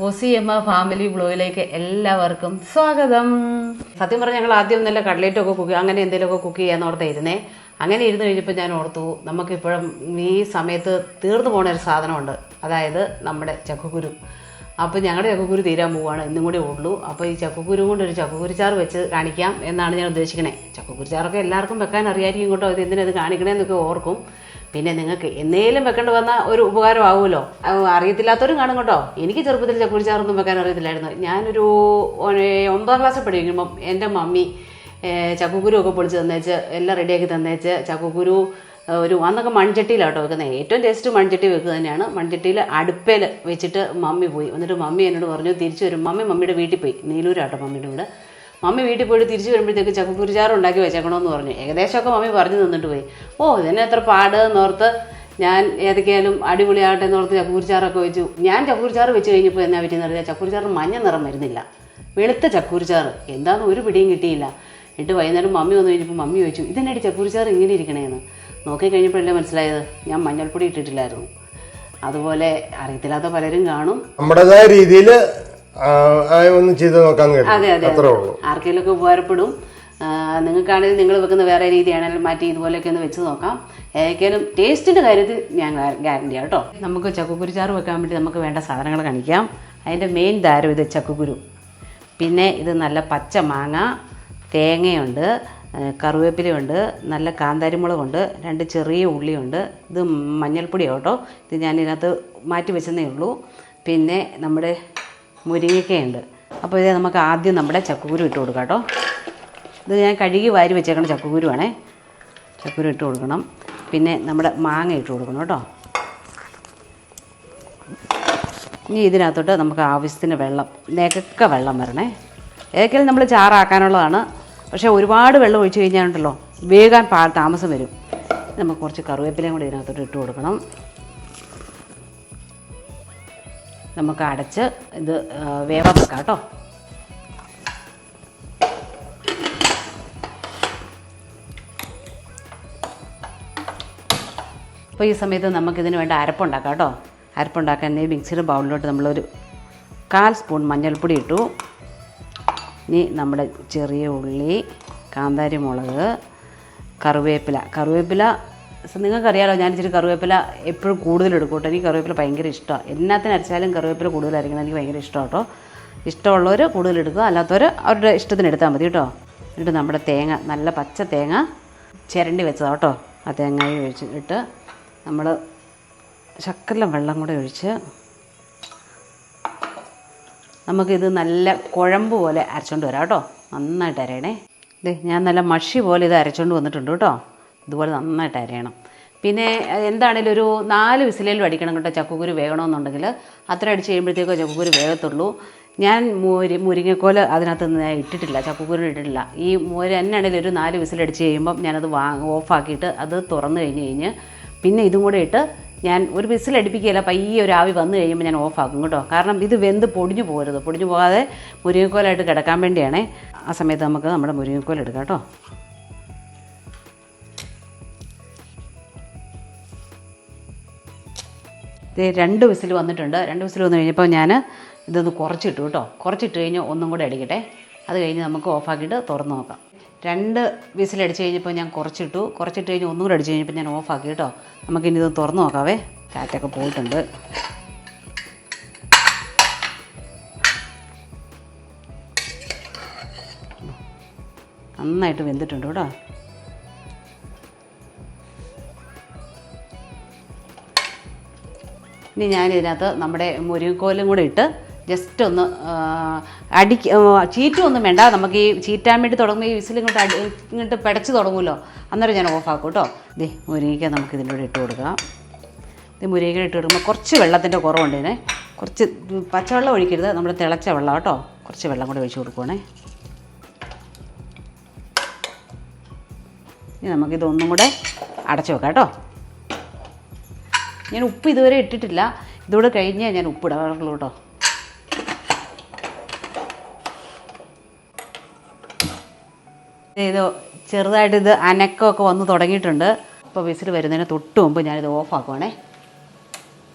OCM family ബ്ലോയിലേക്ക് എല്ലാവർക്കും സ്വാഗതം. സത്യം പറഞ്ഞാൽ ഞങ്ങൾ ആദ്യം നല്ല കട്ട്ലേറ്റൊക്കെ അങ്ങനെ എന്തെങ്കിലുമൊക്കെ കുക്ക് ചെയ്യാൻ ഓർത്തായിരുന്നേ. അങ്ങനെ ഇരുന്ന് കഴിഞ്ഞപ്പോൾ ഞാൻ ഓർത്തു നമുക്കിപ്പോഴും ഈ സമയത്ത് തീർന്നു പോണ ഒരു സാധനമുണ്ട്, അതായത് നമ്മുടെ ചക്കക്കുരു. അപ്പോൾ ഞങ്ങളുടെ ചക്കക്കുരു തീരാൻ പോവുകയാണ്, ഇന്നും കൂടി ഉള്ളൂ. അപ്പോൾ ഈ ചക്കക്കുരു കൊണ്ട് ഒരു ചക്കക്കുരുച്ചാറ് വെച്ച് കാണിക്കാം എന്നാണ് ഞാൻ ഉദ്ദേശിക്കണേ. ചക്കക്കുരുച്ചാറൊക്കെ എല്ലാവർക്കും വെക്കാൻ അറിയായിരിക്കും കേട്ടോ, ഇത് എന്തിനത് കാണിക്കണമെന്നൊക്കെ ഓർക്കും. പിന്നെ നിങ്ങൾക്ക് എന്നേലും വെക്കേണ്ടി വന്ന ഒരു ഉപകാരമാവുമല്ലോ. അറിയത്തില്ലാത്തവരും കാണും കേട്ടോ. എനിക്ക് ചെറുപ്പത്തിൽ ചക്കക്കുരുച്ചാറൊന്നും വെക്കാൻ അറിയത്തില്ലായിരുന്നു. ഞാനൊരു 9ാം ക്ലാസ്സിൽ പഠിക്കുമ്പം എൻ്റെ മമ്മി ചക്കക്കുരു ഒക്കെ പൊളിച്ച് തന്നേച്ച് എല്ലാം റെഡിയാക്കി തന്നേച്ച് ചക്കക്കുരു അന്നൊക്കെ മൺചട്ടിയിലാട്ടോ വെക്കുന്നത്. ഏറ്റവും ടേസ്റ്റ് മൺചട്ടി വെക്കുക തന്നെയാണ്. മൺചട്ടിയിൽ അടുപ്പയിൽ വെച്ചിട്ട് മമ്മി പോയി. എന്നിട്ട് മമ്മി എന്നോട് പറഞ്ഞു തിരിച്ചു വരും. മമ്മിയുടെ വീട്ടിൽ പോയി, നീലൂരാട്ടോ മമ്മിയുടെ വീട്. മമ്മി വീട്ടിൽ പോയിട്ട് തിരിച്ചു വരുമ്പോഴത്തേക്ക് ചക്കക്കുരുച്ചാറ് ഉണ്ടാക്കി വെച്ചേക്കണമെന്ന് പറഞ്ഞു. ഏകദേശമൊക്കെ മമ്മി പറഞ്ഞു തന്നിട്ട് പോയി. ഇതിനെ എത്ര പാട് എന്നോർത്ത് ഞാൻ ഏതൊക്കെയായാലും അടിപൊളിയാകട്ടെ എന്നോർത്ത് ചക്കക്കുരുച്ചാറൊക്കെ വെച്ചു. ഞാൻ ചക്കക്കുരുച്ചാറ് വെച്ച് കഴിഞ്ഞപ്പോൾ എന്നാ പറ്റിയെന്ന് അറിയാം, ചക്കക്കുരുച്ചാറ് മഞ്ഞ നിറം വരുന്നില്ല, വെളുത്ത ചക്കക്കുരുച്ചാറ്. എന്താണെന്ന് ഒരു പിടിയും കിട്ടിയില്ല. എന്നിട്ട് വൈകുന്നേരം മമ്മി വന്നു കഴിഞ്ഞപ്പോൾ മമ്മി ചോദിച്ചു ഇതെന്നാടി ചക്കക്കുരുച്ചാറ് ഇങ്ങനെ ഇരിക്കണേന്ന്. നോക്കി കഴിഞ്ഞപ്പോഴല്ലേ മനസ്സിലായത് ഞാൻ മഞ്ഞൾപ്പൊടി ഇട്ടിട്ടില്ലായിരുന്നു. അതുപോലെ അറിയത്തില്ലാത്ത പലരും കാണും. നമ്മുടേതായ രീതിയിൽ ഒന്ന് ചെയ്ത് നോക്കാൻ. അതെ അതെ, ആർക്കെങ്കിലുമൊക്കെ ഉപകാരപ്പെടും. നിങ്ങൾക്കാണെങ്കിൽ നിങ്ങൾ വെക്കുന്ന വേറെ രീതിയാണെങ്കിലും മാറ്റി ഇതുപോലെയൊക്കെ ഒന്ന് വെച്ച് നോക്കാം. ഏതൊക്കെയാലും ടേസ്റ്റിൻ്റെ കാര്യത്തിൽ ഞാൻ ഗ്യാരണ്ടിയാണ് കേട്ടോ. നമുക്ക് ചക്കക്കുരുച്ചാറ് വെക്കാൻ വേണ്ടി നമുക്ക് വേണ്ട സാധനങ്ങൾ കാണിക്കാം. അതിൻ്റെ മെയിൻ ധാരം ഇത് ചക്കക്കുരു, പിന്നെ ഇത് നല്ല പച്ച മാങ്ങ, തേങ്ങയുണ്ട്, കറിവേപ്പിലയുണ്ട്, നല്ല കാന്താരിമുളകുണ്ട്, 2 ചെറിയ ഉള്ളിയുണ്ട്. ഇത് മഞ്ഞൾപ്പൊടിയാണ് കേട്ടോ, ഇത് ഞാനിതിനകത്ത് മാറ്റി വെച്ചതേ ഉള്ളൂ. പിന്നെ നമ്മുടെ മുരിങ്ങയ്ക്കയുണ്ട്. അപ്പോൾ ഇത് നമുക്ക് ആദ്യം നമ്മുടെ ചക്കക്കുരു ഇട്ട് കൊടുക്കാം കേട്ടോ. ഇത് ഞാൻ കഴുകി വാരി വെച്ചേക്കണ ചക്കക്കുരുവാണേ. ചക്കക്കുരു ഇട്ട് കൊടുക്കണം. പിന്നെ നമ്മുടെ മാങ്ങ ഇട്ട് കൊടുക്കണം കേട്ടോ. ഇനി ഇതിനകത്തോട്ട് നമുക്ക് ആവശ്യത്തിന് വെള്ളം, നേക്കൊക്കെ വെള്ളം വരണേ. ഏതൊക്കെയും നമ്മൾ ചാറാക്കാനുള്ളതാണ്. പക്ഷേ ഒരുപാട് വെള്ളം ഒഴിച്ച് കഴിഞ്ഞാലുണ്ടല്ലോ വേഗം താമസം വരും. നമുക്ക് കുറച്ച് കറിവേപ്പിലയും കൂടി ഇതിനകത്തോട്ട് ഇട്ട് കൊടുക്കണം. നമുക്ക് അടച്ച് ഇത് വേവാൻ വെക്കാം കേട്ടോ. അപ്പോൾ ഈ സമയത്ത് നമുക്കിതിന് വേണ്ട അരപ്പുണ്ടാക്കാം കേട്ടോ. അരപ്പുണ്ടാക്കാൻ മിക്സിയുടെ ബൗളിലോട്ട് നമ്മളൊരു 1/4 സ്പൂൺ മഞ്ഞൾപ്പൊടി ഇട്ടു. ഇനി നമ്മുടെ ചെറിയ ഉള്ളി, കാന്താരിമുളക്, കറിവേപ്പില നിങ്ങൾക്കറിയാമല്ലോ, ഞാൻ ഇച്ചിരി കറിവേപ്പില എപ്പോഴും കൂടുതലെടുക്കും കേട്ടോ. എനിക്ക് കറിവേപ്പില ഭയങ്കര ഇഷ്ടമാണ്. എല്ലാത്തിനും അരച്ചാലും കറിവേപ്പില കൂടുതലായിരിക്കണം, എനിക്ക് ഭയങ്കര ഇഷ്ടമാണ് കേട്ടോ. ഇഷ്ടമുള്ളവർ കൂടുതലെടുക്കുക, അല്ലാത്തവർ അവരുടെ ഇഷ്ടത്തിന് എടുത്താൽ മതി കേട്ടോ. എന്നിട്ട് നമ്മുടെ തേങ്ങ, നല്ല പച്ച തേങ്ങ ചിരണ്ടി വെച്ചതാണ് കേട്ടോ. ആ തേങ്ങയും ഇട്ട് നമ്മൾ ശകലം വെള്ളം കൂടെ ഒഴിച്ച് നമുക്കിത് നല്ല കുഴമ്പ് പോലെ അരച്ചുകൊണ്ട് വരാം കേട്ടോ. നന്നായിട്ട് അരയണേ. ഞാൻ നല്ല മഷി പോലെ ഇത് അരച്ചുകൊണ്ട് വന്നിട്ടുണ്ട് കേട്ടോ. ഇതുപോലെ നന്നായിട്ട് അരയണം. പിന്നെ എന്താണേലും ഒരു 4 വിസിലേലും അടിക്കണം കേട്ടോ. ചക്കക്കുരു വേകണമെന്നുണ്ടെങ്കിൽ അത്ര അടിച്ച് കഴിയുമ്പോഴത്തേക്കോ ചക്കക്കുരു വേഗത്തുള്ളൂ. ഞാൻ മുരിങ്ങക്കോല് അതിനകത്ത് ഇട്ടിട്ടില്ല, ചക്കക്കുരു ഇട്ടിട്ടില്ല. ഈ എന്നാണേലും ഒരു 4 വിസിലടിച്ച് കഴിയുമ്പം ഞാനത് ഓഫാക്കിയിട്ട് അത് തുറന്നു കഴിഞ്ഞ് പിന്നെ ഇതും കൂടെ ഇട്ട് ഞാൻ ഒരു വിസിലടിപ്പിക്കുകയില്ല, പയ്യെ ഒരു ആവി വന്നു കഴിയുമ്പോൾ ഞാൻ ഓഫാക്കും കേട്ടോ. കാരണം ഇത് വെന്ത് പൊടിഞ്ഞു പോകരുത്. പൊടിഞ്ഞു പോകാതെ മുരിങ്ങക്കോലായിട്ട് കിടക്കാൻ വേണ്ടിയാണേ. ആ സമയത്ത് നമുക്ക് നമ്മുടെ മുരിങ്ങക്കോൽ എടുക്കാം കേട്ടോ. ഇത് 2 വിസിൽ വന്നിട്ടുണ്ട്. 2 വിസിൽ വന്നു കഴിഞ്ഞപ്പോൾ ഞാൻ ഇതൊന്ന് കുറച്ചിട്ടു കേട്ടോ. കുറച്ചിട്ട് കഴിഞ്ഞ് ഒന്നും കൂടെ അടിക്കട്ടെ. അത് കഴിഞ്ഞ് നമുക്ക് ഓഫാക്കിയിട്ട് തുറന്ന് നോക്കാം. 2 വിസിലടിച്ച് കഴിഞ്ഞപ്പോൾ ഞാൻ കുറച്ചിട്ട് കഴിഞ്ഞ് ഒന്നും കൂടെ അടിച്ച് കഴിഞ്ഞപ്പോൾ ഞാൻ ഓഫാക്കി കേട്ടോ. നമുക്കിനി ഇത് തുറന്ന് നോക്കാവേ. കാറ്റൊക്കെ പോയിട്ടുണ്ട്. നന്നായിട്ട് വെന്തിട്ടുണ്ട് കേട്ടോ. ഇനി ഞാനിതിനകത്ത് നമ്മുടെ മുരിങ്ങക്കോലും കൂടെ ഇട്ട് ജസ്റ്റ് ഒന്ന് ചീറ്റൊന്നും വേണ്ട. നമുക്ക് ഈ ചീറ്റാൻ വേണ്ടി തുടങ്ങുമ്പോൾ ഈ വിസിൽ ഇങ്ങോട്ട് പിടച്ച് തുടങ്ങുമല്ലോ, അന്നേരം ഞാൻ ഓഫാക്കും കേട്ടോ. മുരിങ്ങയ്ക്ക നമുക്ക് ഇതിൻ്റെ കൂടെ ഇട്ട് കൊടുക്കാം. മുരിങ്ങയ്ക്ക ഇട്ട് കൊടുക്കുമ്പോൾ കുറച്ച് വെള്ളത്തിൻ്റെ കുറവുണ്ട്. ഇതിനെ കുറച്ച് പച്ചവെള്ളം ഒഴിക്കരുത്, നമ്മുടെ തിളച്ച വെള്ളം കേട്ടോ. കുറച്ച് വെള്ളം കൂടെ ഒഴിച്ച് കൊടുക്കുവാണേ. ഇനി നമുക്കിതൊന്നും കൂടെ അടച്ചു വെക്കാം കേട്ടോ. ഞാൻ ഉപ്പ് ഇതുവരെ ഇട്ടിട്ടില്ല, ഇതുകൂടെ കഴിഞ്ഞാൽ ഞാൻ ഉപ്പ് ഇടാറുള്ളൂ കേട്ടോ. ഇത് ചെറുതായിട്ട് ഇത് അനക്കമൊക്കെ വന്ന് തുടങ്ങിയിട്ടുണ്ട്. അപ്പോൾ വിസിൽ വരുന്നതിന് തൊട്ട് മുമ്പ് ഞാനിത് ഓഫാക്കുവാണേ.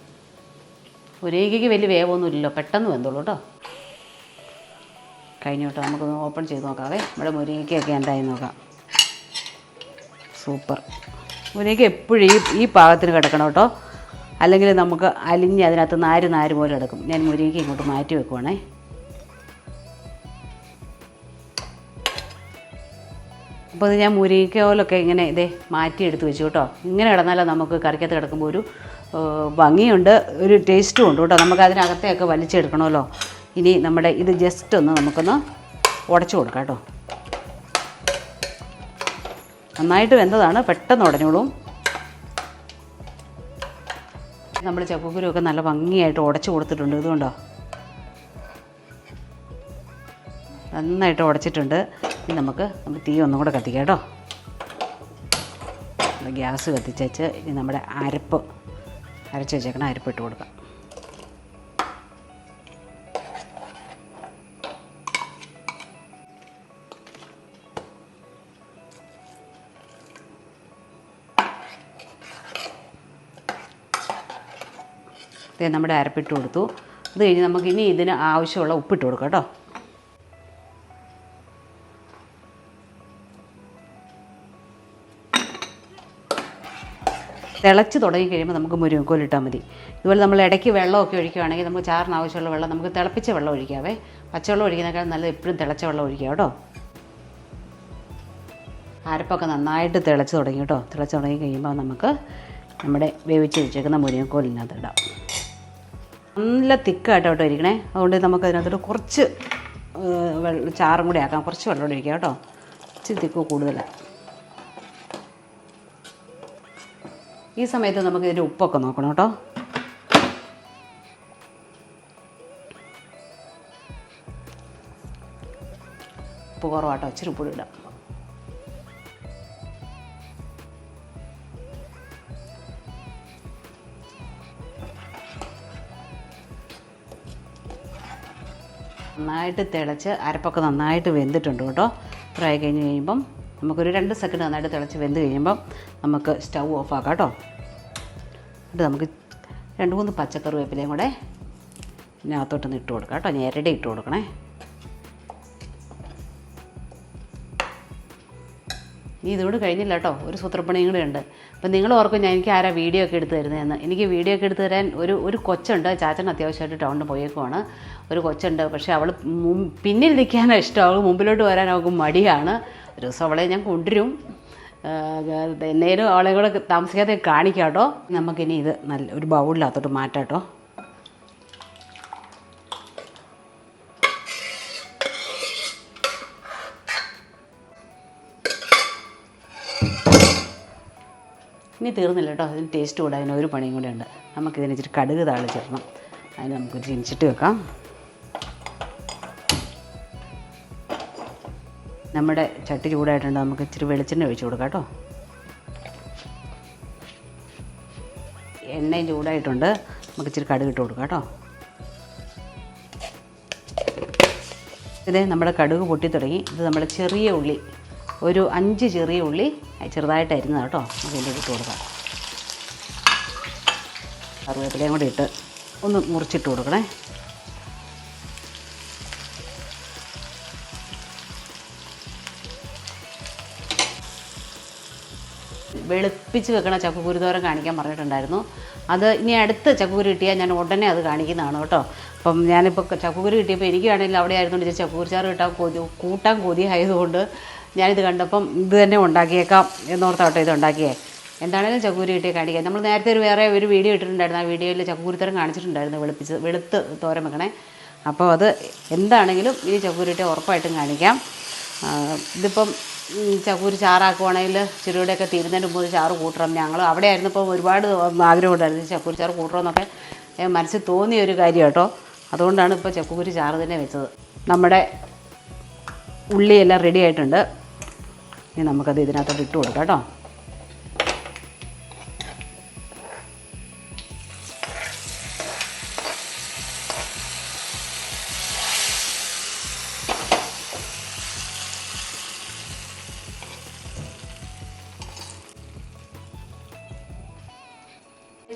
മുരിങ്ങയ്ക്ക് വലിയ വേവൊന്നും ഇല്ലല്ലോ, പെട്ടെന്ന് വെന്തോളൂ കേട്ടോ. കഴിഞ്ഞു കേട്ടോ. നമുക്കൊന്ന് ഓപ്പൺ ചെയ്ത് നോക്കാവേ. നമ്മുടെ മുരിങ്ങയ്ക്കൊക്കെ എന്തായി നോക്കാം. സൂപ്പർ. മുരിങ്ങയ്ക്ക എപ്പോഴും ഈ പാകത്തിന് കിടക്കണം കേട്ടോ, അല്ലെങ്കിൽ നമുക്ക് അലിഞ്ഞ് അതിനകത്ത് നാര് പോലെ കിടക്കും. ഞാൻ മുരിങ്ങയ്ക്ക ഇങ്ങോട്ട് മാറ്റി വെക്കുവാണേ. അപ്പോൾ ഇത് ഞാൻ മുരിങ്ങയ്ക്കോലൊക്കെ ഇങ്ങനെ ഇതേ മാറ്റി എടുത്ത് വെച്ചു കേട്ടോ. ഇങ്ങനെ കിടന്നാലേ നമുക്ക് കറിക്കകത്ത് കിടക്കുമ്പോൾ ഒരു ഭംഗിയുണ്ട്, ഒരു ടേസ്റ്റും ഉണ്ട് കേട്ടോ. നമുക്ക് അതിനകത്തെയൊക്കെ വലിച്ചെടുക്കണമല്ലോ. ഇനി നമ്മുടെ ഇത് ജസ്റ്റ് ഒന്ന് നമുക്കൊന്ന് ഉടച്ചു കൊടുക്കാം കേട്ടോ. നന്നായിട്ട് വെന്തതാണ്, പെട്ടെന്ന് ഉടഞ്ഞോളും. നമ്മൾ ചക്കക്കുരുവൊക്കെ നല്ല ഭംഗിയായിട്ട് ഉടച്ചു കൊടുത്തിട്ടുണ്ട്. ഇതുകൊണ്ടോ നന്നായിട്ട് ഉടച്ചിട്ടുണ്ട്. ഇനി നമുക്ക് തീ ഒന്നും കൂടെ കത്തിക്കാം കേട്ടോ. ഗ്യാസ് കത്തിച്ചേച്ച് ഇനി നമ്മുടെ അരച്ച് വെച്ചേക്കണം അരപ്പ് ഇട്ട് കൊടുക്കാം. നമ്മുടെ അരപ്പിട്ട് കൊടുത്തു. അത് കഴിഞ്ഞ് നമുക്ക് ഇനി ഇതിന് ആവശ്യമുള്ള ഉപ്പിട്ട് കൊടുക്കാം കേട്ടോ. തിളച്ച് തുടങ്ങി കഴിയുമ്പോൾ നമുക്ക് മുരിങ്ങക്കോലിട്ടാൽ മതി. ഇതുപോലെ നമ്മൾ ഇടയ്ക്ക് വെള്ളമൊക്കെ ഒഴിക്കുകയാണെങ്കിൽ നമുക്ക് ചാറിന് ആവശ്യമുള്ള വെള്ളം നമുക്ക് തിളപ്പിച്ച വെള്ളം ഒഴിക്കാവേ. പച്ചവെള്ളം ഒഴിക്കുന്നതിനേക്കാൾ നല്ലത് എപ്പോഴും തിളച്ച വെള്ളം ഒഴിക്കുക കേട്ടോ. അരപ്പൊക്കെ നന്നായിട്ട് തിളച്ച് തുടങ്ങി കേട്ടോ. തിളച്ച് തുടങ്ങി കഴിയുമ്പോൾ നമുക്ക് നമ്മുടെ വേവിച്ച് വെച്ചേക്കുന്ന മുരിങ്ങക്കോലിനകത്ത് ഇടാം. നല്ല തിക്കായിട്ട് കേട്ടോ ഇരിക്കണേ. അതുകൊണ്ട് നമുക്ക് അതിനകത്തോട്ട് കുറച്ച് ചാറും കൂടി ആക്കാം. കുറച്ച് വെള്ളം ഒഴിക്കാം കേട്ടോ. ഇച്ചിരി തിക്ക് കൂടുതലാണ്. ഈ സമയത്ത് നമുക്ക് ഇതിൻ്റെ ഉപ്പൊക്കെ നോക്കണം കേട്ടോ. ഉപ്പ് കുറവാട്ടോ, ഇച്ചിരി ഉപ്പ് ഇടാം. നന്നായിട്ട് തിളച്ച് അരപ്പൊക്കെ നന്നായിട്ട് വെന്തിട്ടുണ്ട് കേട്ടോ. ഫ്രൈ കഴിഞ്ഞ് കഴിയുമ്പം നമുക്കൊരു 2 സെക്കൻഡ് നന്നായിട്ട് തിളച്ച് വെന്ത് കഴിയുമ്പം നമുക്ക് സ്റ്റൗ ഓഫാക്കാം കേട്ടോ. എന്നിട്ട് നമുക്ക് 2-3 പച്ചക്കറിവേപ്പിലയും കൂടെ ഇതിനകത്തോട്ടൊന്ന് ഇട്ട് കൊടുക്കാം കേട്ടോ. ഞെരടി ഇട്ട് കൊടുക്കണേ. ഇനി ഇതുകൊണ്ട് കഴിഞ്ഞില്ല കേട്ടോ, ഒരു സൂത്രപ്പണിയും കൂടെ ഉണ്ട്. അപ്പം നിങ്ങൾ ഓർക്കും എനിക്ക് ആരാ വീഡിയോ ഒക്കെ എടുത്ത് തരുന്നതെന്ന്. എനിക്ക് വീഡിയോ ഒക്കെ എടുത്ത് തരാൻ ഒരു കൊച്ചുണ്ട്. ചാച്ചൻ അത്യാവശ്യമായിട്ട് ടൗണിൽ പോയേക്കുവാണ്. ഒരു കൊച്ചുണ്ട്, പക്ഷേ അവൾ പിന്നിൽ നിൽക്കാനാണ് ഇഷ്ടം. അവൾ മുമ്പിലോട്ട് വരാൻ അവൾക്ക് മടിയാണ്. ഒരു ദിവസം അവളെ ഞാൻ കൊണ്ടുവരും. എന്നേലും അവളെ കൂടെ താമസിക്കാതെ കാണിക്കാം കേട്ടോ. നമുക്കിനി ഇത് നല്ല ഒരു ബൗളിനകത്തോട്ട് മാറ്റാം കേട്ടോ. ഇനി തീർന്നില്ല കേട്ടോ. അതിന് ടേസ്റ്റ് കൂടെ അതിനൊരു പണിയും കൂടെ ഉണ്ട്. നമുക്കിതിന് ഇച്ചിരി കടുക് താളിച്ചിടണം. അതിന് നമുക്കൊരു ചിനിച്ചിട്ട് വെക്കാം. നമ്മുടെ ചട്ടി ചൂടായിട്ടുണ്ട്. നമുക്ക് ഇച്ചിരി വെളിച്ചെണ്ണ ഒഴിച്ച് കൊടുക്കാം കേട്ടോ. എണ്ണയും ചൂടായിട്ടുണ്ട്. നമുക്ക് ഇച്ചിരി കടുക് ഇട്ട് കൊടുക്കാം കേട്ടോ. ഇതേ നമ്മുടെ കടുക് പൊട്ടി തുടങ്ങി. ഇത് നമ്മുടെ ചെറിയ ഉള്ളി, ഒരു 5 ചെറിയ ഉള്ളി ചെറുതായിട്ട് അരിഞ്ഞതാണ് കേട്ടോ. നമുക്ക് ഇതിൻ്റെ ഇട്ട് കൊടുക്കാം. കറിവേപ്പിലയും കൂടി ഇട്ട് ഒന്ന് മുറിച്ചിട്ട് കൊടുക്കണേ. വെളുപ്പിച്ച് വെക്കണ ചക്കക്കുരുത്തോരൻ കാണിക്കാൻ പറഞ്ഞിട്ടുണ്ടായിരുന്നു. അത് ഇനി അടുത്ത് ചക്കക്കുരു കിട്ടിയാൽ ഞാൻ ഉടനെ അത് കാണിക്കുന്നതാണ് കേട്ടോ. അപ്പം ഞാനിപ്പോൾ ചക്കക്കുരു കിട്ടിയപ്പോൾ എനിക്കാണെങ്കിലും അവിടെ ആയിരുന്നുകൊണ്ട് ചക്കക്കുരുച്ചാറ് കൂട്ടാൻ കൊതിയായതുകൊണ്ട് ഞാനിത് കണ്ടപ്പം ഇത് തന്നെ ഉണ്ടാക്കിയേക്കാം എന്നോർത്താവട്ടെ ഇത് ഉണ്ടാക്കിയേ. എന്താണെങ്കിലും ചക്കക്കുരു കിട്ടിയാൽ കാണിക്കാം. നമ്മൾ നേരത്തെ വേറെ ഒരു വീഡിയോ ഇട്ടിട്ടുണ്ടായിരുന്നു. ആ വീഡിയോയിൽ ചക്കക്കുരുത്തരം കാണിച്ചിട്ടുണ്ടായിരുന്നു, വെളുത്ത് തോരൻ വെക്കണേ. അപ്പോൾ അത് എന്താണെങ്കിലും ഇനി ചക്കക്കുരു കിട്ടിയാൽ ഉറപ്പായിട്ടും കാണിക്കാം. ഇതിപ്പം ചക്കക്കുരു ചാറാക്കുവാണെങ്കിൽ ചെറുകൂടെയൊക്കെ തീരുന്നതിന് മുമ്പ് ചാറ് കൂട്ടണം. ഞങ്ങൾ അവിടെ ആയിരുന്നപ്പോൾ ഒരുപാട് ആഗ്രഹം ഉണ്ടായിരുന്നു ചക്കക്കുരു ചാറ് കൂട്ടണമെന്നൊക്കെ മനസ്സിൽ തോന്നിയൊരു കാര്യം കേട്ടോ. അതുകൊണ്ടാണ് ഇപ്പോൾ ചക്കക്കുരു ചാറ് തന്നെ വെച്ചത്. നമ്മുടെ ഉള്ളിയെല്ലാം റെഡി ആയിട്ടുണ്ട്. ഇനി നമുക്കത് ഇതിനകത്തോട്ട് ഇട്ട് കൊടുക്കാം കേട്ടോ.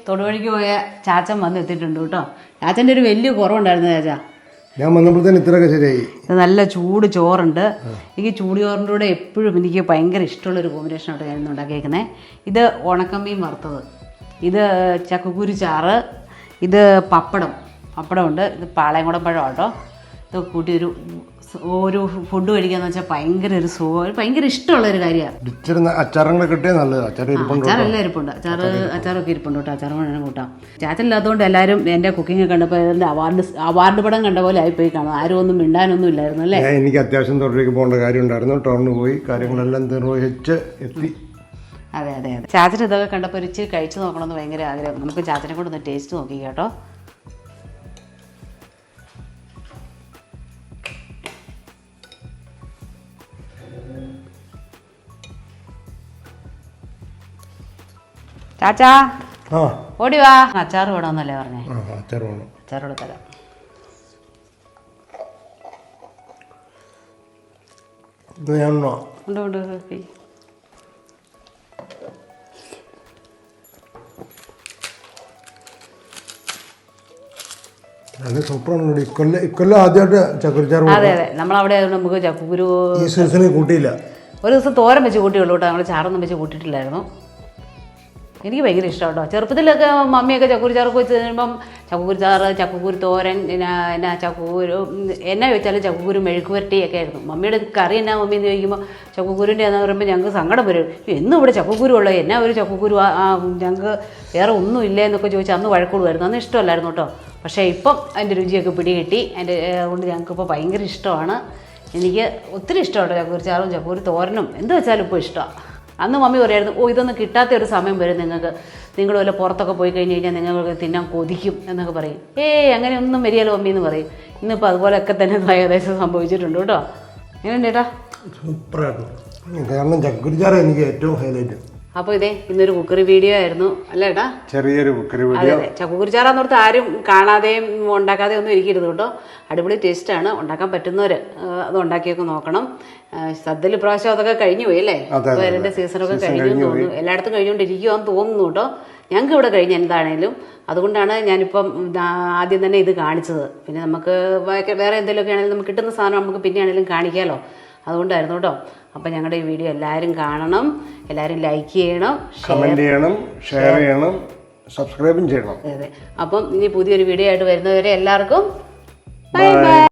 തൊടുവഴിക്ക് പോയ ചാച്ചൻ വന്ന് എത്തിയിട്ടുണ്ട് കേട്ടോ. ചാച്ചൻ്റെ ഒരു വലിയ കുറവുണ്ടായിരുന്നു ചാച്ച. ഞാൻ വന്നപ്പോഴത്തേന് ഇത്രയൊക്കെ ശരിയായി. നല്ല ചൂട് ചോറുണ്ട്. എനിക്ക് ചൂട് ചോറിൻ്റെ കൂടെ എപ്പോഴും എനിക്ക് ഭയങ്കര ഇഷ്ടമുള്ളൊരു കോമ്പിനേഷനായിട്ട് ഞാൻ ഇന്ന് ഉണ്ടാക്കിയേക്കുന്നത്. ഇത് ഉണക്കമീൻ വറുത്തത്, ഇത് ചക്കക്കുരു ചാറ്, ഇത് പപ്പടമുണ്ട്, ഇത് പാളയംകുടം പഴം കേട്ടോ. ഇതൊക്കെ കൂട്ടി ഒരു ഫുഡ് കഴിക്കാന്ന് വെച്ചാൽ ഭയങ്കര ഒരു സുഖം, ഭയങ്കര ഇഷ്ടമുള്ളൊരു കാര്യമാണ്. അച്ചാറും കിട്ടിയ നല്ലത്. അച്ചാറെല്ലാം ഇരിപ്പുണ്ട്, അച്ചാറൊക്കെ ഇരിപ്പുണ്ട് കേട്ടോ. അച്ചാർ വേണം കൂട്ടാം. ചാച്ചനില്ലാത്തതുകൊണ്ട് എല്ലാവരും എൻ്റെ കുക്കിംഗ് കണ്ടപ്പോൾ എൻ്റെ അവാർഡ് പടം കണ്ട പോലെ ആയിപ്പോയി കാണും. ആരും ഒന്നും മിണ്ടാനൊന്നും ഇല്ലായിരുന്നു അല്ലേ? എനിക്ക് അത്യാവശ്യം തൊഴിലേക്ക് പോകേണ്ട കാര്യം ഉണ്ടായിരുന്നു. ടൗണിൽ പോയി കാര്യങ്ങളെല്ലാം നിർവഹിച്ച് എത്തി. അതെ. ചാച്ചൻ ഇതൊക്കെ കണ്ടപ്പോൾ ഒരു ഇച്ചിരി കഴിച്ചു നോക്കണമെന്ന് ഭയങ്കര ആഗ്രഹം. നമുക്ക് ചാച്ചനെ കൊണ്ട് ഒന്ന് ടേസ്റ്റ് നോക്കി കേട്ടോ. ചാച്ചാ ഓടി വാ. അച്ചാർ വേണമെന്നല്ലേ പറഞ്ഞേ? അച്ചാറോട് തരാം. ഇക്കൊല്ലം ആദ്യമായിട്ട് ചക്കുരുച്ചാർ. അതെ നമ്മളവിടെ നമുക്ക് ചക്കുകുരു ഈ സീസണിൽ കൂട്ടിയില്ല. ഒരു ദിവസം തോരൻ വെച്ച് കൂട്ടിയുള്ളൂ കേട്ടോ. നമ്മൾ ചാറൊന്നും വെച്ച് കൂട്ടിയിട്ടില്ലായിരുന്നു. എനിക്ക് ഭയങ്കര ഇഷ്ടമാണ് കേട്ടോ. ചെറുപ്പത്തിലൊക്കെ മമ്മിയൊക്കെ ചക്കുരു ചാറൊക്കെ വെച്ച് കഴിയുമ്പം ചക്കുരു ചാറ്, ചക്കുരു തോരൻ, ചക്കുരു എന്നാ ചോദിച്ചാലും ചക്കുരു മെഴുക്ക് പുരട്ടിയൊക്കെ ആയിരുന്നു. മമ്മിയുടെ കറി എന്നാ മമ്മി എന്ന് ചോദിക്കുമ്പോൾ ചക്കുരുവിൻ്റെ എന്ന് പറയുമ്പോൾ ഞങ്ങൾക്ക് സങ്കടം വരും. എന്നും ഇവിടെ ചക്കുരു ഉള്ളത്, എന്നാ ഒരു ചക്കുരു, ഞങ്ങൾക്ക് വേറെ ഒന്നും ഇല്ലേ എന്നൊക്കെ ചോദിച്ചാൽ അന്ന് വഴക്കൂടുമായിരുന്നു. അന്ന് ഇഷ്ടമല്ലായിരുന്നു കേട്ടോ. പക്ഷേ ഇപ്പം അതിൻ്റെ രുചിയൊക്കെ പിടികിട്ടി. അതുകൊണ്ട് ഞങ്ങൾക്കിപ്പോൾ ഭയങ്കര ഇഷ്ടമാണ്. എനിക്ക് ഒത്തിരി ഇഷ്ടമാണ് ചക്കുരു ചാറും ചക്കുരു തോരനും എന്ത് വെച്ചാലും ഇപ്പോൾ ഇഷ്ടമാണ്. അന്ന് മമ്മി പറയായിരുന്നു, ഇതൊന്നും കിട്ടാത്ത ഒരു സമയം വരും നിങ്ങൾക്ക്, നിങ്ങൾ വല്ല പുറത്തൊക്കെ പോയി കഴിഞ്ഞ് കഴിഞ്ഞാൽ നിങ്ങൾക്ക് തിന്നാൻ കൊതിക്കും എന്നൊക്കെ പറയും. അങ്ങനെ ഒന്നും വരികയല്ലോ മമ്മി എന്ന് പറയും. ഇന്നിപ്പോൾ അതുപോലെയൊക്കെ തന്നെ ഏകദേശം സംഭവിച്ചിട്ടുണ്ട് കേട്ടോ. എങ്ങനെയുണ്ട് ചേട്ടാ? സൂപ്പറായിരുന്നു. കാരണം ചക്കുരുചാറ് എനിക്ക് ഏറ്റവും ഹൈലൈറ്റ്. അപ്പോൾ ഇന്നൊരു കുക്കറി വീഡിയോ ആയിരുന്നു അല്ലേ ഏട്ടാ? ചെറിയൊരു കുക്കറി വീഡിയോ. അതെ, ചക്കുകുരു ചാറാന്നോർത്ത് ആരും കാണാതെയും ഉണ്ടാക്കാതെയും ഒന്നും ഇരിക്കരുത് കേട്ടോ. അടിപൊളി ടേസ്റ്റാണ്. ഉണ്ടാക്കാൻ പറ്റുന്നവർ അത് ഉണ്ടാക്കിയൊക്കെ നോക്കണം. സദ്യയിൽ പ്രാവശ്യം അതൊക്കെ കഴിഞ്ഞു പോയി അല്ലേ? അതിൻ്റെ സീസണൊക്കെ കഴിഞ്ഞു തോന്നുന്നു. എല്ലായിടത്തും കഴിഞ്ഞുകൊണ്ടിരിക്കുവാന്ന് തോന്നുന്നു കേട്ടോ. ഞങ്ങൾക്ക് ഇവിടെ കഴിഞ്ഞ് എന്താണേലും. അതുകൊണ്ടാണ് ഞാനിപ്പം ആദ്യം തന്നെ ഇത് കാണിച്ചത്. പിന്നെ നമുക്ക് വേറെ എന്തെങ്കിലുമൊക്കെ ആണെങ്കിലും നമുക്ക് കിട്ടുന്ന സാധനം നമുക്ക് പിന്നെ ആണെങ്കിലും കാണിക്കാമല്ലോ. അതുകൊണ്ടായിരുന്നു കേട്ടോ. അപ്പം ഞങ്ങളുടെ ഈ വീഡിയോ എല്ലാവരും കാണണം, എല്ലാവരും ലൈക്ക് ചെയ്യണം, കമൻറ്റ് ചെയ്യണം, ഷെയർ ചെയ്യണം, സബ്സ്ക്രൈബും ചെയ്യണം. അതെ. അപ്പം ഇനി പുതിയൊരു വീഡിയോ ആയിട്ട് വരുന്നവരെ എല്ലാവർക്കും ബൈ ബൈ.